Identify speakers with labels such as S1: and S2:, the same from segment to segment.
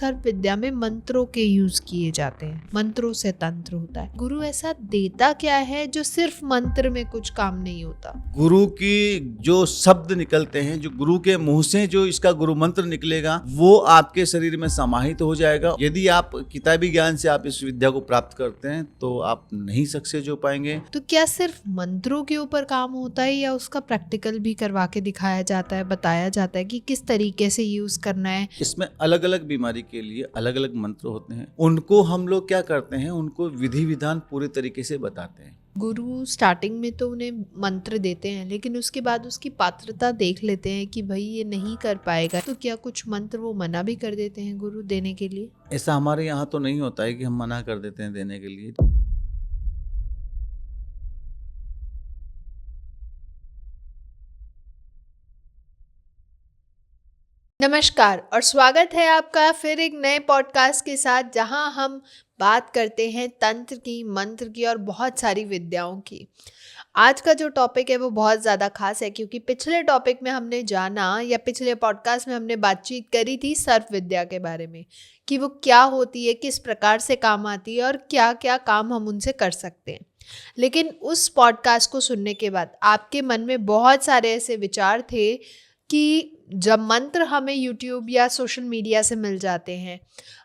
S1: सर्व विद्या में मंत्रों के यूज किए जाते हैं, मंत्रों से तंत्र होता है। गुरु ऐसा देता क्या है जो सिर्फ मंत्र में कुछ काम नहीं होता?
S2: गुरु की जो शब्द निकलते हैं, जो गुरु के मुंह से जो इसका गुरु मंत्र निकलेगा वो आपके शरीर में समाहित हो जाएगा। यदि आप किताबी ज्ञान से आप इस विद्या को प्राप्त करते हैं तो आप नहीं सक्सेस हो पाएंगे।
S1: तो क्या सिर्फ मंत्रों के ऊपर काम होता है या उसका प्रैक्टिकल भी करवा के दिखाया जाता है, बताया जाता है कि किस तरीके से यूज करना है?
S2: इसमें अलग अलग बीमारी के लिए अलग अलग मंत्र होते हैं। उनको हम लोग क्या करते हैं, उनको विधि विधान पूरे तरीके से बताते हैं।
S1: गुरु स्टार्टिंग में तो उन्हें मंत्र देते हैं, लेकिन उसके बाद उसकी पात्रता देख लेते हैं कि भाई ये नहीं कर पाएगा, तो क्या कुछ मंत्र वो मना भी कर देते हैं गुरु देने के लिए?
S2: ऐसा हमारे यहाँ तो नहीं होता है कि हम मना कर देते हैं देने के लिए।
S1: नमस्कार और स्वागत है आपका फिर एक नए पॉडकास्ट के साथ, जहां हम बात करते हैं तंत्र की, मंत्र की और बहुत सारी विद्याओं की। आज का जो टॉपिक है वो बहुत ज़्यादा खास है, क्योंकि पिछले टॉपिक में हमने जाना या पिछले पॉडकास्ट में हमने बातचीत करी थी सर्व विद्या के बारे में, कि वो क्या होती है, किस प्रकार से काम आती है और क्या क्या काम हम उनसे कर सकते हैं। लेकिन उस पॉडकास्ट को सुनने के बाद आपके मन में बहुत सारे ऐसे विचार थे कि जब मंत्र हमें यूट्यूब या सोशल मीडिया से मिल जाते हैं,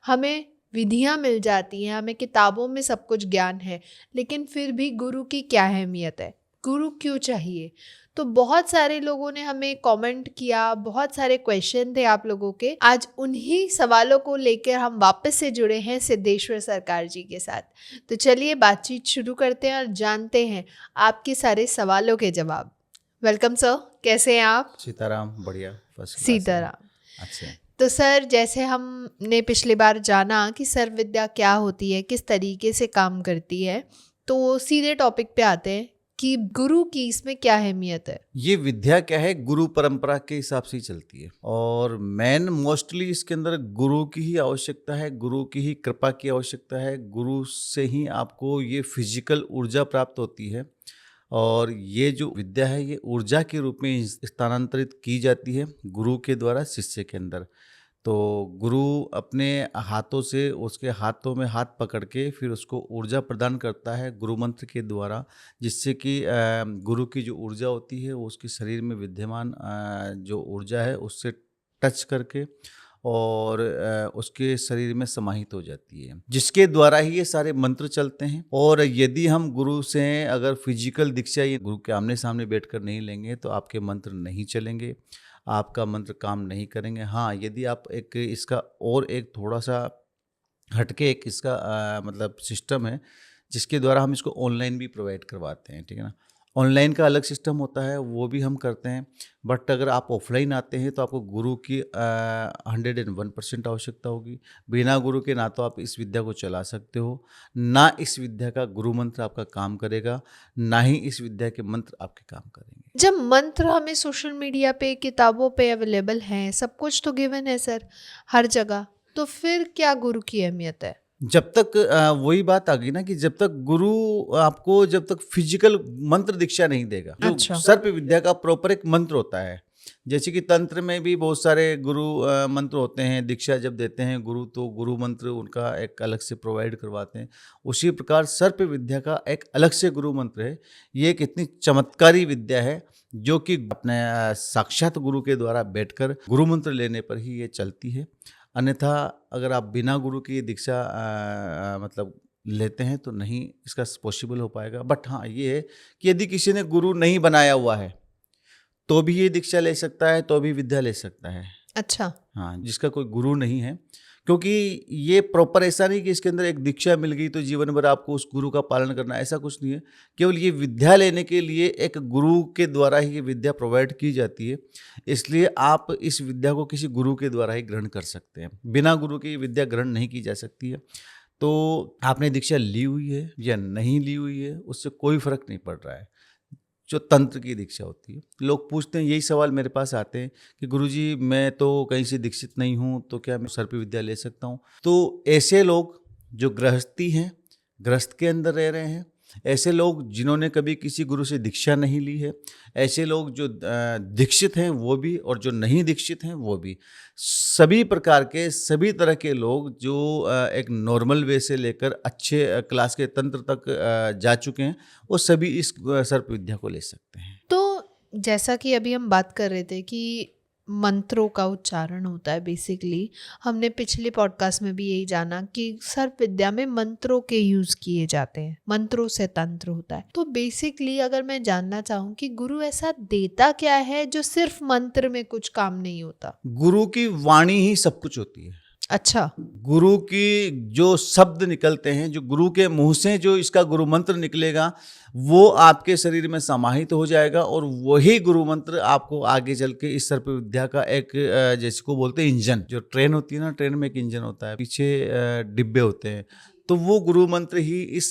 S1: हमें विधियां मिल जाती हैं, हमें किताबों में सब कुछ ज्ञान है, लेकिन फिर भी गुरु की क्या अहमियत है, गुरु क्यों चाहिए? तो बहुत सारे लोगों ने हमें कमेंट किया, बहुत सारे क्वेश्चन थे आप लोगों के। आज उन्हीं सवालों को लेकर हम वापस से जुड़े हैं सिद्धेश्वर सरकार जी के साथ। तो चलिए बातचीत शुरू करते हैं और जानते हैं आपके सारे सवालों के जवाब। वेलकम सर, कैसे हैं आप?
S2: सीताराम, बढ़िया, फर्स्ट क्लास।
S1: सीताराम।
S2: अच्छा,
S1: तो सर, जैसे हमने पिछली बार जाना कि सर्व विद्या क्या होती है, किस तरीके से काम करती है, तो सीधे टॉपिक पे आते हैं कि गुरु की इसमें क्या अहमियत है?
S2: ये विद्या क्या है, गुरु परंपरा के हिसाब से ही चलती है और मेन मोस्टली इसके अंदर गुरु की ही आवश्यकता है, गुरु की ही कृपा की आवश्यकता है। गुरु से ही आपको ये फिजिकल ऊर्जा प्राप्त होती है और ये जो विद्या है ये ऊर्जा के रूप में स्थानांतरित की जाती है गुरु के द्वारा शिष्य के अंदर। तो गुरु अपने हाथों से उसके हाथों में हाथ पकड़ के फिर उसको ऊर्जा प्रदान करता है गुरु मंत्र के द्वारा, जिससे कि गुरु की जो ऊर्जा होती है वो उसके शरीर में विद्यमान जो ऊर्जा है उससे टच करके और उसके शरीर में समाहित हो जाती है, जिसके द्वारा ही ये सारे मंत्र चलते हैं। और यदि हम गुरु से अगर फिजिकल दीक्षा या गुरु के आमने सामने बैठकर नहीं लेंगे तो आपके मंत्र नहीं चलेंगे, आपका मंत्र काम नहीं करेंगे। हाँ, यदि आप एक इसका और एक थोड़ा सा हटके एक इसका मतलब सिस्टम है जिसके द्वारा हम इसको ऑनलाइन भी प्रोवाइड करवाते हैं, ठीक है ना। ऑनलाइन का अलग सिस्टम होता है, वो भी हम करते हैं। बट अगर आप ऑफलाइन आते हैं तो आपको गुरु की 101% आवश्यकता होगी। बिना गुरु के ना तो आप इस विद्या को चला सकते हो, ना इस विद्या का गुरु मंत्र आपका काम करेगा, ना ही इस विद्या के मंत्र आपके काम करेंगे।
S1: जब मंत्र हमें सोशल मीडिया पे, किताबों पे अवेलेबल हैं, सब कुछ तो गिवन है सर हर जगह, तो फिर क्या गुरु की अहमियत है?
S2: जब तक वही बात आ गई ना कि जब तक गुरु आपको जब तक फिजिकल मंत्र दीक्षा नहीं देगा, जो
S1: अच्छा।
S2: सर्प विद्या का प्रॉपर एक मंत्र होता है। जैसे कि तंत्र में भी बहुत सारे गुरु मंत्र होते हैं, दीक्षा जब देते हैं गुरु तो गुरु मंत्र उनका एक अलग से प्रोवाइड करवाते हैं। उसी प्रकार सर्प विद्या का एक अलग से गुरु मंत्र है। ये एक इतनी चमत्कारी विद्या है जो कि अपने साक्षात गुरु के द्वारा बैठकर गुरु मंत्र लेने पर ही ये चलती है। अन्यथा अगर आप बिना गुरु की दीक्षा मतलब लेते हैं तो नहीं इसका पॉसिबल हो पाएगा। बट हाँ, ये है कि यदि किसी ने गुरु नहीं बनाया हुआ है तो भी ये दीक्षा ले सकता है, तो भी विद्या ले सकता है।
S1: अच्छा।
S2: हाँ, जिसका कोई गुरु नहीं है, क्योंकि ये प्रॉपर ऐसा नहीं कि इसके अंदर एक दीक्षा मिल गई तो जीवन भर आपको उस गुरु का पालन करना, ऐसा कुछ नहीं है। केवल ये विद्या लेने के लिए एक गुरु के द्वारा ही ये विद्या प्रोवाइड की जाती है, इसलिए आप इस विद्या को किसी गुरु के द्वारा ही ग्रहण कर सकते हैं। बिना गुरु के ये विद्या ग्रहण नहीं की जा सकती है। तो आपने दीक्षा ली हुई है या नहीं ली हुई है उससे कोई फर्क नहीं पड़ रहा है। जो तंत्र की दीक्षा होती है, लोग पूछते हैं, यही सवाल मेरे पास आते हैं कि गुरुजी मैं तो कहीं से दीक्षित नहीं हूँ, तो क्या मैं सर्प विद्या ले सकता हूँ? तो ऐसे लोग जो गृहस्थी हैं, गृहस्थ के अंदर रह रहे हैं ऐसे लोग जिन्होंने कभी किसी गुरु से दीक्षा नहीं ली है, ऐसे लोग जो दीक्षित हैं वो भी, और जो नहीं दीक्षित हैं वो भी, सभी प्रकार के सभी तरह के लोग जो एक नॉर्मल वे से लेकर अच्छे क्लास के तंत्र तक जा चुके हैं, वो सभी इस सर्प विद्या को ले सकते हैं।
S1: तो जैसा कि अभी हम बात कर रहे थे कि मंत्रों का उच्चारण होता है, बेसिकली हमने पिछले पॉडकास्ट में भी यही जाना कि सर्प विद्या में मंत्रों के यूज किए जाते हैं, मंत्रों से तंत्र होता है। तो बेसिकली अगर मैं जानना चाहूँ कि गुरु ऐसा देता क्या है जो सिर्फ मंत्र में कुछ काम नहीं होता?
S2: गुरु की वाणी ही सब कुछ होती है।
S1: अच्छा।
S2: गुरु की जो शब्द निकलते हैं, जो गुरु के मुंह से जो इसका गुरु मंत्र निकलेगा, वो आपके शरीर में समाहित हो जाएगा, और वही गुरु मंत्र आपको आगे चल के इस सर्प विद्या का एक जैसे को बोलते हैं इंजन, जो ट्रेन होती है ना, ट्रेन में एक इंजन होता है, पीछे डिब्बे होते हैं, तो वो गुरु मंत्र ही इस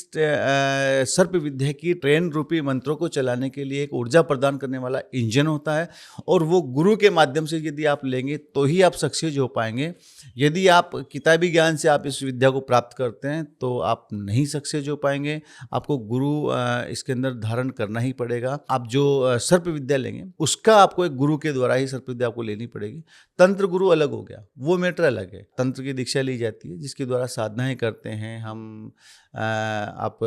S2: सर्प विद्या की ट्रेन रूपी मंत्रों को चलाने के लिए एक ऊर्जा प्रदान करने वाला इंजन होता है। और वो गुरु के माध्यम से यदि आप लेंगे तो ही आप सक्सेस हो पाएंगे। यदि आप किताबी ज्ञान से आप इस विद्या को प्राप्त करते हैं तो आप नहीं सक्सेस हो पाएंगे। आपको गुरु इसके अंदर धारण करना ही पड़ेगा। आप जो सर्प विद्या लेंगे उसका आपको एक गुरु के द्वारा ही सर्प विद्या आपको लेनी पड़ेगी। तंत्र गुरु अलग हो गया, वो मैटर अलग है। तंत्र की दीक्षा ली जाती है जिसके द्वारा साधनाएं करते हैं हम, आप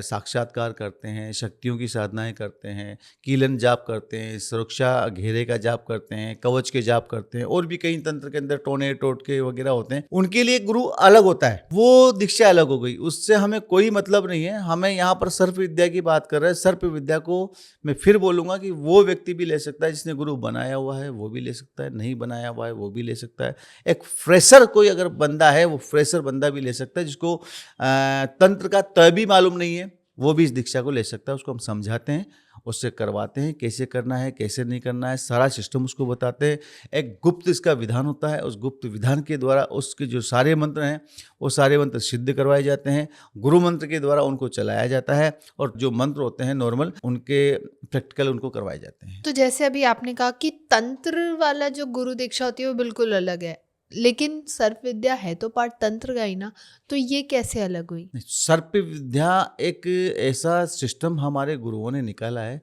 S2: साक्षात्कार करते हैं, शक्तियों की साधनाएं करते हैं, कीलन जाप करते हैं, सुरक्षा घेरे का जाप करते हैं, कवच के जाप करते हैं, और भी कई तंत्र के अंदर टोने टोटके वगैरह होते हैं। उनके लिए गुरु अलग होता है, वो दीक्षा अलग हो गई, उससे हमें कोई मतलब नहीं है। हमें यहाँ पर सर्प विद्या की बात कर रहे हैं। सर्प विद्या को मैं फिर बोलूँगा कि वो व्यक्ति भी ले सकता है जिसने गुरु बनाया हुआ है, वो भी ले सकता है, नहीं बनाया हुआ है वो भी ले सकता है। एक फ्रेशर कोई अगर बंदा है, वो फ्रेशर बंदा भी ले सकता है, जिसको तंत्र का तय भी मालूम नहीं है, वो भी इस दीक्षा को ले सकता है। उसको हम समझाते हैं, उससे करवाते हैं, कैसे करना है कैसे नहीं करना है, सारा सिस्टम उसको बताते हैं। एक गुप्त इसका विधान होता है, उस गुप्त विधान के द्वारा उसके जो सारे मंत्र हैं वो सारे मंत्र सिद्ध करवाए जाते हैं। गुरु मंत्र के द्वारा उनको चलाया जाता है, और जो मंत्र होते हैं नॉर्मल, उनके प्रैक्टिकल उनको करवाए जाते हैं।
S1: तो जैसे अभी आपने कहा कि तंत्र वाला जो गुरु दीक्षा होती है वो बिल्कुल अलग है, लेकिन सर्प विद्या है तो पार्ट तंत्र का ही ना, तो ये कैसे अलग हुई?
S2: सर्प विद्या एक ऐसा सिस्टम हमारे गुरुओं ने निकाला है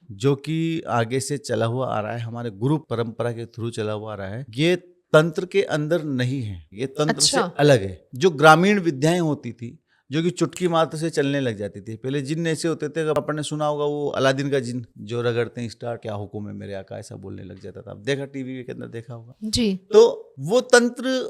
S2: जो कि आगे से चला हुआ आ रहा है, हमारे गुरु परंपरा के थ्रू चला हुआ आ रहा है। ये तंत्र के अंदर नहीं है, ये तंत्र से अलग है। जो ग्रामीण विद्याएं होती थी, जो कि चुटकी मात्र से चलने लग जाती थी। पहले जिन ऐसे होते थे, आपने सुना होगा वो अलादीन का जिन जो रगड़ते हैं स्टार, क्या हुक्म है मेरे आका, ऐसा बोलने लग जाता था। आप देखा टीवी के अंदर देखा होगा
S1: जी।
S2: तो वो तंत्र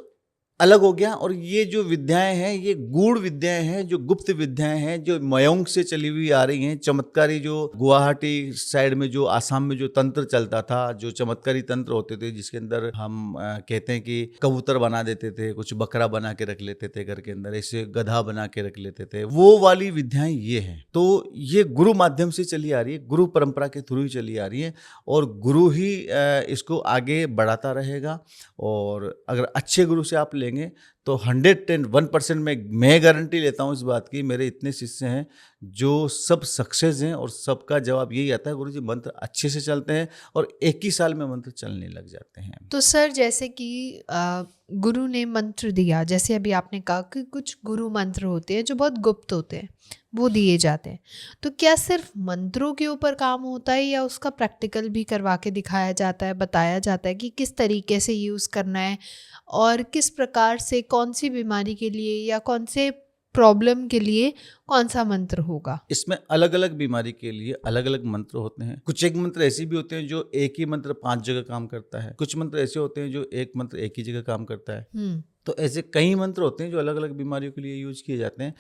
S2: अलग हो गया, और ये जो विद्याएं हैं ये गूढ़ विद्याएं हैं, जो गुप्त विद्याएं हैं, जो मयंक से चली हुई आ रही हैं। चमत्कारी जो गुवाहाटी साइड में, जो आसाम में जो तंत्र चलता था, जो चमत्कारी तंत्र होते थे, जिसके अंदर हम कहते हैं कि कबूतर बना देते थे, कुछ बकरा बना के रख लेते थे घर के अंदर, ऐसे गधा बना के रख लेते थे, वो वाली विद्याएं ये हैं। तो ये गुरु माध्यम से चली आ रही है, गुरु परंपरा के थ्रू ही चली आ रही है, और गुरु ही इसको आगे बढ़ाता रहेगा। और अगर अच्छे गुरु से आप लेंगे तो 101% मैं गारंटी लेता हूं इस बात की, मेरे इतने शिष्य हैं जो सब सक्सेस हैं, और सबका जवाब यही आता है, गुरुजी मंत्र अच्छे से चलते हैं, और एक ही साल में मंत्र चलने लग जाते हैं।
S1: तो सर जैसे कि गुरु ने मंत्र दिया, जैसे अभी आपने कहा कि कुछ गुरु मंत्र होते हैं जो बहुत गुप्त होते हैं, वो दिए जाते हैं, तो क्या सिर्फ मंत्रों के ऊपर काम होता है या उसका प्रैक्टिकल भी करवा के दिखाया जाता है, बताया जाता है कि किस तरीके से यूज़ करना है, और किस प्रकार से कौन सी बीमारी के लिए या कौन से प्रॉब्लम के लिए कौन सा मंत्र होगा?
S2: इसमें अलग अलग बीमारी के लिए अलग अलग मंत्र होते हैं। कुछ एक मंत्र ऐसे भी होते हैं जो एक ही मंत्र 5 जगह काम करता है, कुछ मंत्र ऐसे होते हैं जो एक मंत्र एक ही जगह काम करता है। तो ऐसे कई मंत्र होते हैं जो अलग अलग बीमारियों के लिए यूज किए जाते हैं।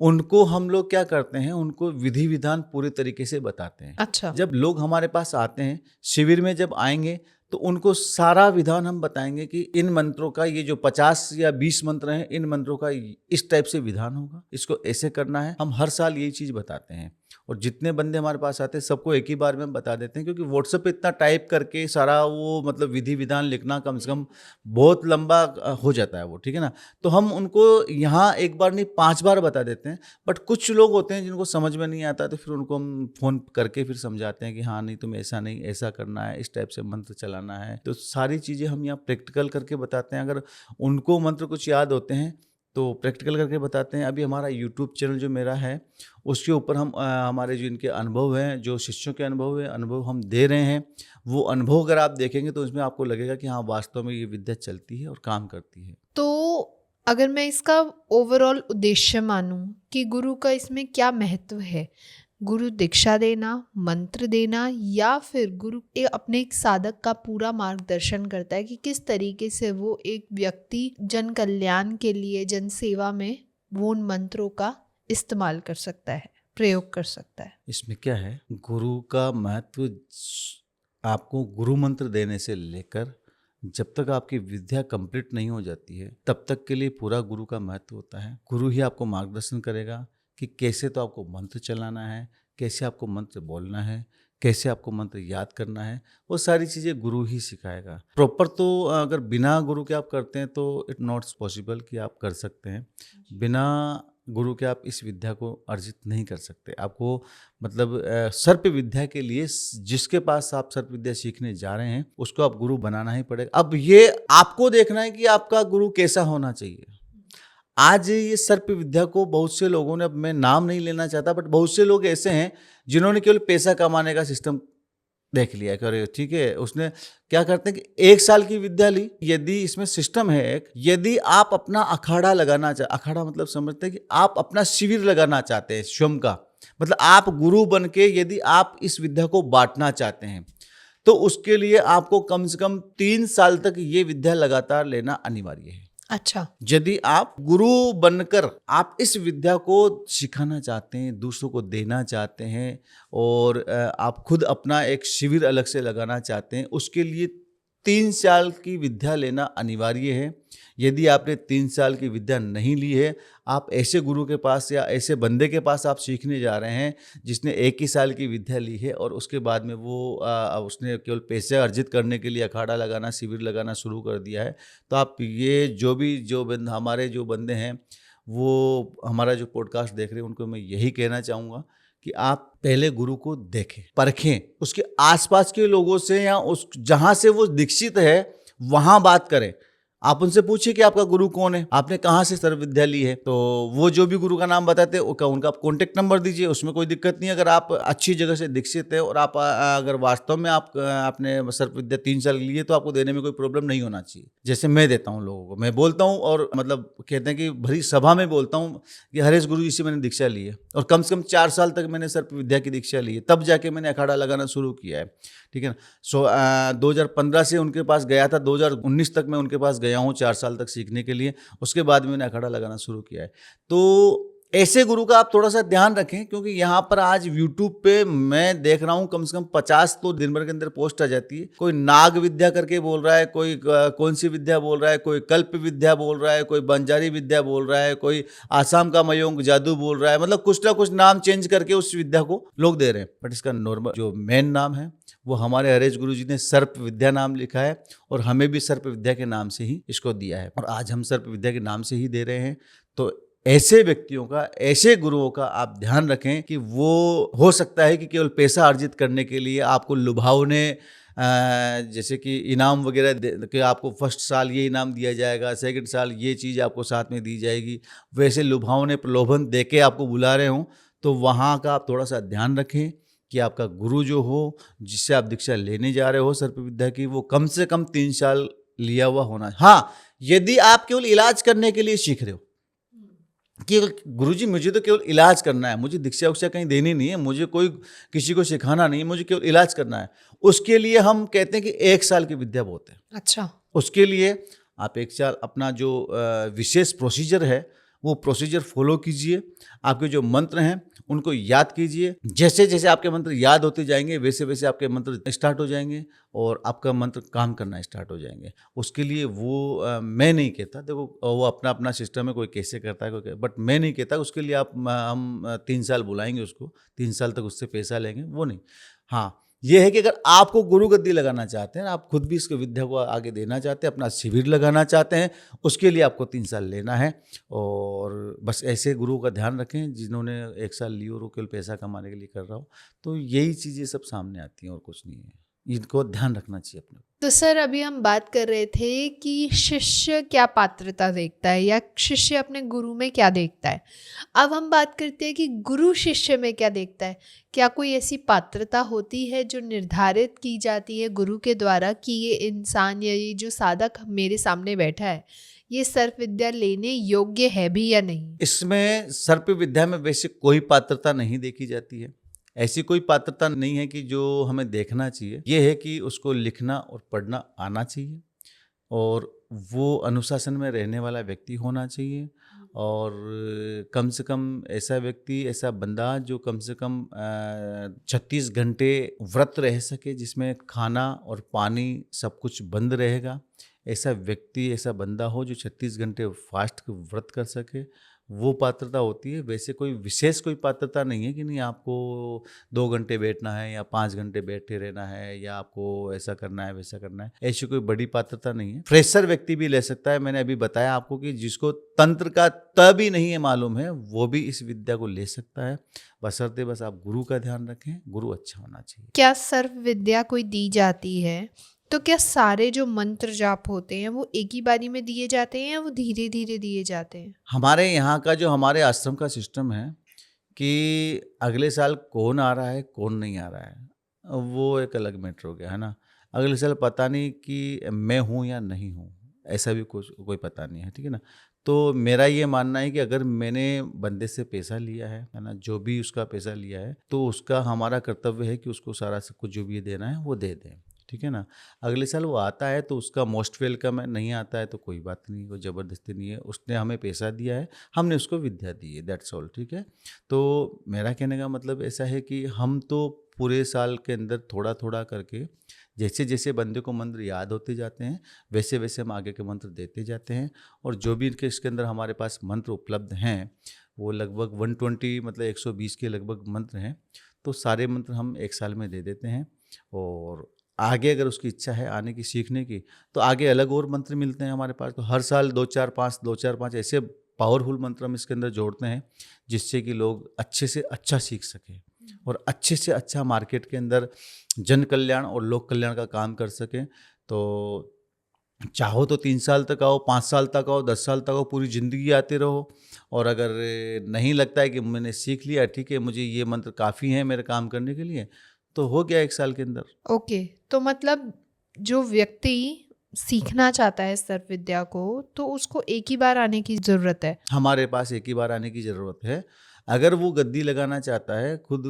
S2: उनको हम लोग क्या करते हैं, उनको विधि विधान पूरे तरीके से बताते हैं।
S1: अच्छा।
S2: जब लोग हमारे पास आते हैं, शिविर में जब आएंगे, तो उनको सारा विधान हम बताएंगे कि इन मंत्रों का, ये जो 50 या 20 मंत्र हैं, इन मंत्रों का इस टाइप से विधान होगा, इसको ऐसे करना है। हम हर साल यही चीज़ बताते हैं, और जितने बंदे हमारे पास आते हैं सबको एक ही बार में बता देते हैं, क्योंकि व्हाट्सएप पे इतना टाइप करके सारा वो मतलब विधि विधान लिखना कम से कम बहुत लंबा हो जाता है वो, ठीक है ना। तो हम उनको यहाँ एक बार नहीं 5 बार बता देते हैं। बट कुछ लोग होते हैं जिनको समझ में नहीं आता, तो फिर उनको हम फ़ोन करके फिर समझाते हैं कि हाँ नहीं, तुम ऐसा नहीं, ऐसा करना है, इस टाइप से मंत्र चलाना है। तो सारी चीज़ें हम यहाँ प्रैक्टिकल करके बताते हैं। अगर उनको मंत्र कुछ याद होते हैं तो प्रैक्टिकल करके बताते हैं। अभी हमारा यूट्यूब चैनल जो मेरा है उसके ऊपर हम हमारे जो इनके अनुभव हैं, जो शिष्यों के अनुभव हैं, अनुभव हम दे रहे हैं, वो अनुभव अगर आप देखेंगे तो उसमें आपको लगेगा कि हाँ वास्तव में ये विद्या चलती है और काम करती है।
S1: तो अगर मैं इसका ओवरऑल उद्देश्य मानूं कि गुरु का इसमें क्या महत्व है, गुरु दीक्षा देना, मंत्र देना, या फिर गुरु अपने एक साधक का पूरा मार्गदर्शन करता है कि किस तरीके से वो एक व्यक्ति जन कल्याण के लिए, जन सेवा में वो उन मंत्रों का इस्तेमाल कर सकता है, प्रयोग कर सकता है।
S2: इसमें क्या है, गुरु का महत्व आपको गुरु मंत्र देने से लेकर जब तक आपकी विद्या कंप्लीट नहीं हो जाती है तब तक के लिए पूरा गुरु का महत्व होता है। गुरु ही आपको मार्गदर्शन करेगा कि कैसे तो आपको मंत्र चलाना है, कैसे आपको मंत्र बोलना है, कैसे आपको मंत्र याद करना है, वो सारी चीज़ें गुरु ही सिखाएगा। प्रॉपर तो अगर बिना गुरु के आप करते हैं तो इट नॉट पॉसिबल कि आप कर सकते हैं। बिना गुरु के आप इस विद्या को अर्जित नहीं कर सकते। आपको मतलब सर्प विद्या के लिए जिसके पास आप सर्प विद्या सीखने जा रहे हैं उसको आप गुरु बनाना ही पड़ेगा। अब ये आपको देखना है कि आपका गुरु कैसा होना चाहिए। आज ये सर्प विद्या को बहुत से लोगों ने, अब मैं नाम नहीं लेना चाहता, बट बहुत से लोग ऐसे हैं जिन्होंने केवल पैसा कमाने का सिस्टम देख लिया कि अरे ठीक है, उसने क्या करते हैं कि 1 साल की विद्या ली। यदि इसमें सिस्टम है एक, यदि आप अपना अखाड़ा लगाना अखाड़ा मतलब समझते हैं कि आप अपना शिविर लगाना चाहते हैं स्वयं का, मतलब आप गुरु बन के यदि आप इस विद्या को बांटना चाहते हैं तो उसके लिए आपको कम से कम 3 साल तक ये विद्या लगातार लेना अनिवार्य है।
S1: अच्छा।
S2: यदि आप गुरु बनकर आप इस विद्या को सिखाना चाहते हैं, दूसरों को देना चाहते हैं और आप खुद अपना एक शिविर अलग से लगाना चाहते हैं, उसके लिए 3 साल की विद्या लेना अनिवार्य है। यदि आपने 3 साल की विद्या नहीं ली है, आप ऐसे गुरु के पास या ऐसे बंदे के पास आप सीखने जा रहे हैं जिसने 1 ही साल की विद्या ली है और उसके बाद में वो उसने केवल पैसे अर्जित करने के लिए अखाड़ा लगाना, शिविर लगाना शुरू कर दिया है, तो आप ये हमारे जो बंदे हैं वो हमारा जो पॉडकास्ट देख रहे हैं उनको मैं यही कहना चाहूँगा कि आप पहले गुरु को देखें, परखें, उसके आसपास के लोगों से या उस जहाँ से वो दीक्षित है वहाँ बात करें। आप उनसे पूछिए कि आपका गुरु कौन है, आपने कहाँ से सर्व विद्या ली है, तो वो जो भी गुरु का नाम बताते हैं उनका आप कॉन्टेक्ट नंबर दीजिए, उसमें कोई दिक्कत नहीं है। अगर आप अच्छी जगह से दीक्षित है और आप अगर वास्तव में आपने सर्व विद्या 3 साल ली है तो आपको देने में कोई प्रॉब्लम नहीं होना चाहिए। जैसे मैं देता हूँ लोगों को, मैं बोलता हूँ और मतलब कहते हैं कि भरी सभा में बोलता हूँ कि हरेश गुरु जी से मैंने दीक्षा ली है और कम से कम 4 साल तक मैंने सर्व विद्या की दीक्षा ली है, तब जाके मैंने अखाड़ा लगाना शुरू किया है। ठीक है ना। 2015 से उनके पास गया था, 2019 तक मैं उनके पास गया हूँ 4 साल तक सीखने के लिए, उसके बाद मैंने अखाड़ा लगाना शुरू किया है। तो ऐसे गुरु का आप थोड़ा सा ध्यान रखें, क्योंकि यहाँ पर आज YouTube पे मैं देख रहा हूँ कम से कम 50 तो दिन भर के अंदर पोस्ट आ जाती है। कोई नाग विद्या करके बोल रहा है, कोई कौन सी विद्या बोल रहा है, कोई कल्प विद्या बोल रहा है, कोई बंजारी विद्या बोल रहा है, कोई आसाम का मयोंग जादू बोल रहा है, मतलब कुछ ना कुछ नाम चेंज करके उस विद्या को लोग दे रहे हैं। बट इसका नॉर्मल जो मेन नाम है वो हमारे हरेश गुरु जी ने सर्प विद्या नाम लिखा है और हमें भी सर्प विद्या के नाम से ही इसको दिया है और आज हम सर्प विद्या के नाम से ही दे रहे हैं। तो ऐसे व्यक्तियों का, ऐसे गुरुओं का आप ध्यान रखें कि वो हो सकता है कि केवल पैसा अर्जित करने के लिए आपको लुभावने, जैसे कि इनाम वगैरह कि आपको फर्स्ट साल ये इनाम दिया जाएगा, सेकंड साल ये चीज़ आपको साथ में दी जाएगी, वैसे लुभावने प्रलोभन दे के आपको बुला रहे हों, तो वहाँ का आप थोड़ा सा ध्यान रखें कि आपका गुरु जो हो, जिससे आप दीक्षा लेने जा रहे हो सर्प विद्या की, वो कम से कम 3 साल लिया हुआ होना। हाँ, यदि आप केवल इलाज करने के लिए सीख रहे हो कि गुरुजी मुझे तो केवल इलाज करना है, मुझे दीक्षा उक्षा कहीं देनी नहीं है, मुझे कोई किसी को सिखाना नहीं है, मुझे केवल इलाज करना है, उसके लिए हम कहते हैं कि 1 साल की विद्या बहुत है।
S1: अच्छा।
S2: उसके लिए आप 1 साल अपना जो विशेष प्रोसीजर है वो प्रोसीजर फॉलो कीजिए। आपके जो मंत्र हैं उनको याद कीजिए। जैसे जैसे आपके मंत्र याद होते जाएंगे वैसे वैसे आपके मंत्र स्टार्ट हो जाएंगे और आपका मंत्र काम करना स्टार्ट हो जाएंगे। उसके लिए वो मैं नहीं कहता, देखो वो अपना अपना सिस्टम है, कोई कैसे करता है कोई, बट मैं नहीं कहता उसके लिए हम 3 साल बुलाएंगे उसको, 3 साल तक उससे पैसा लेंगे, वो नहीं। हाँ, ये है कि अगर आपको गुरु गद्दी लगाना चाहते हैं, आप खुद भी इसको विद्या को आगे देना चाहते हैं, अपना शिविर लगाना चाहते हैं, उसके लिए आपको 3 साल लेना है। और बस ऐसे गुरु का ध्यान रखें जिन्होंने 1 साल ली और वो केवल पैसा कमाने के लिए कर रहा हो, तो यही चीज़ें सब सामने आती हैं और कुछ नहीं है। इनको ध्यान रखना चाहिए अपने को।
S1: तो सर अभी हम बात कर रहे थे कि शिष्य क्या पात्रता देखता है या शिष्य अपने गुरु में क्या देखता है। अब हम बात करते हैं कि गुरु शिष्य में क्या देखता है। क्या कोई ऐसी पात्रता होती है जो निर्धारित की जाती है गुरु के द्वारा कि ये इंसान या ये जो साधक मेरे सामने बैठा है ये सर्प विद्या लेने योग्य है भी या नहीं?
S2: इसमें सर्प विद्या में वैसे कोई पात्रता नहीं देखी जाती है। ऐसी कोई पात्रता नहीं है कि जो हमें देखना चाहिए। ये है कि उसको लिखना और पढ़ना आना चाहिए और वो अनुशासन में रहने वाला व्यक्ति होना चाहिए और कम से कम ऐसा व्यक्ति, ऐसा बंदा जो कम से कम 36 घंटे व्रत रह सके, जिसमें खाना और पानी सब कुछ बंद रहेगा। ऐसा व्यक्ति, ऐसा बंदा हो जो 36 घंटे फास्ट व्रत कर सके, वो पात्रता होती है। वैसे कोई विशेष कोई पात्रता नहीं है कि नहीं आपको 2 घंटे बैठना है या 5 घंटे बैठे रहना है या आपको ऐसा करना है वैसा करना है। ऐसी कोई बड़ी पात्रता नहीं है। फ्रेशर व्यक्ति भी ले सकता है। मैंने अभी बताया आपको कि जिसको तंत्र का त भी नहीं है मालूम है, वो भी इस विद्या को ले सकता है, बशर्ते बस आप गुरु का ध्यान रखें। गुरु अच्छा होना चाहिए।
S1: क्या सर्प विद्या कोई दी जाती है तो क्या सारे जो मंत्र जाप होते हैं वो एक ही बारी में दिए जाते हैं या वो धीरे धीरे दिए जाते हैं?
S2: हमारे यहाँ का जो हमारे आश्रम का सिस्टम है कि अगले साल कौन आ रहा है कौन नहीं आ रहा है, वो एक अलग मैटर हो गया है ना। अगले साल पता नहीं कि मैं हूँ या नहीं हूँ, ऐसा भी कुछ कोई पता नहीं है, ठीक है ना। तो मेरा ये मानना है कि अगर मैंने बंदे से पैसा लिया है ना, जो भी उसका पैसा लिया है, तो उसका हमारा कर्तव्य है कि उसको सारा सब कुछ जो भी देना है वो दे दें, ठीक है ना। अगले साल वो आता है तो उसका मोस्ट वेलकम है, नहीं आता है तो कोई बात नहीं, कोई ज़बरदस्ती नहीं है। उसने हमें पैसा दिया है, हमने उसको विद्या दी है, दैट्स ऑल, ठीक है। तो मेरा कहने का मतलब ऐसा है कि हम तो पूरे साल के अंदर थोड़ा थोड़ा करके जैसे जैसे बंदे को मंत्र याद होते जाते हैं वैसे वैसे हम आगे के मंत्र देते जाते हैं। और जो भी इनके इसके अंदर हमारे पास मंत्र उपलब्ध हैं वो लगभग 120 मतलब 120 के लगभग मंत्र हैं। तो सारे मंत्र हम एक साल में दे देते हैं और आगे अगर उसकी इच्छा है आने की, सीखने की, तो आगे अलग और मंत्र मिलते हैं हमारे पास। तो हर साल 2 4 5 ऐसे पावरफुल मंत्र हम इसके अंदर जोड़ते हैं जिससे कि लोग अच्छे से अच्छा सीख सकें और अच्छे से अच्छा मार्केट के अंदर जन कल्याण और लोक कल्याण का काम कर सकें। तो चाहो तो 3 साल तक आओ, 5 साल तक आओ, 10 साल तक आओ, पूरी ज़िंदगी आते रहो। और अगर नहीं लगता है कि मैंने सीख लिया, ठीक है, मुझे ये मंत्र काफ़ी हैं मेरे काम करने के लिए, तो हो गया 1 साल के अंदर।
S1: ओके, तो मतलब जो व्यक्ति सीखना चाहता है सर्प विद्या को तो उसको एक ही बार आने की ज़रूरत है?
S2: हमारे पास एक ही बार आने की ज़रूरत है। अगर वो गद्दी लगाना चाहता है, खुद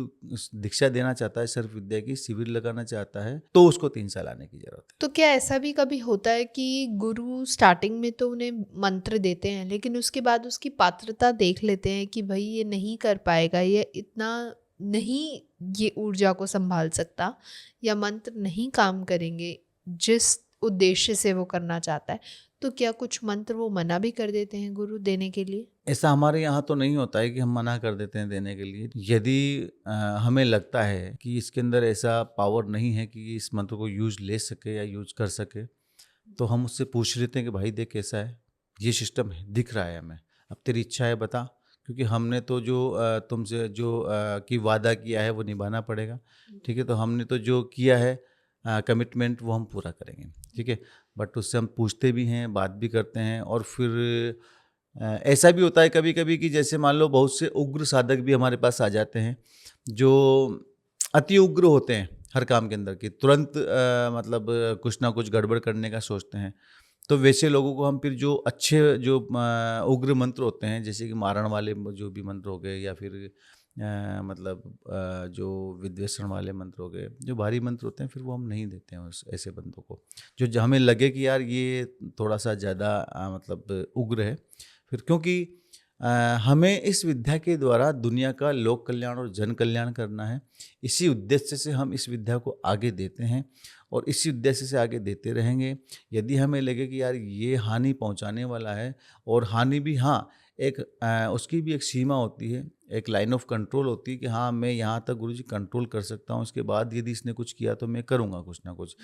S2: दीक्षा देना चाहता है, सर्प विद्या की शिविर लगाना चाहता है, तो उसको 3 साल आने की ज़रूरत है।
S1: तो क्या ऐसा भी कभी होता है कि गुरु स्टार्टिंग में तो उन्हें मंत्र देते हैं लेकिन उसके बाद उसकी पात्रता देख लेते हैं कि भाई ये नहीं कर पाएगा, ये इतना नहीं ये ऊर्जा को संभाल सकता या मंत्र नहीं काम करेंगे जिस उद्देश्य से वो करना चाहता है, तो क्या कुछ मंत्र वो मना भी कर देते हैं गुरु देने के लिए?
S2: ऐसा हमारे यहाँ तो नहीं होता है कि हम मना कर देते हैं देने के लिए। यदि हमें लगता है कि इसके अंदर ऐसा पावर नहीं है कि इस मंत्र को यूज ले सके या यूज कर सके, तो हम उससे पूछ लेते हैं कि भाई देख कैसा है, ये सिस्टम है, दिख रहा है हमें, अब तेरी इच्छा है बता। क्योंकि हमने तो जो तुमसे जो कि वादा किया है वो निभाना पड़ेगा, ठीक है। तो हमने तो जो किया है कमिटमेंट वो हम पूरा करेंगे, ठीक है। बट उससे हम पूछते भी हैं, बात भी करते हैं। और फिर ऐसा भी होता है कभी कभी कि जैसे मान लो बहुत से उग्र साधक भी हमारे पास आ जाते हैं जो अति उग्र होते हैं हर काम के अंदर, कि तुरंत मतलब कुछ ना कुछ गड़बड़ करने का सोचते हैं। तो वैसे लोगों को हम फिर जो अच्छे जो उग्र मंत्र होते हैं, जैसे कि मारण वाले जो भी मंत्र हो गए या फिर मतलब जो विद्वेषण वाले मंत्र हो गए, जो भारी मंत्र होते हैं, फिर वो हम नहीं देते हैं उस ऐसे बंदों को जो हमें लगे कि यार ये थोड़ा सा ज़्यादा मतलब उग्र है। फिर क्योंकि हमें इस विद्या के द्वारा दुनिया का लोक कल्याण और जन कल्याण करना है। इसी उद्देश्य से हम इस विद्या को आगे देते हैं और इसी उद्देश्य से आगे देते रहेंगे। यदि हमें लगे कि यार ये हानि पहुंचाने वाला है, और हानि भी हाँ एक उसकी भी एक सीमा होती है, एक लाइन ऑफ कंट्रोल होती है कि हाँ मैं यहाँ तक गुरुजी कंट्रोल कर सकता हूँ, इसके बाद यदि इसने कुछ किया तो मैं करूँगा कुछ ना कुछ।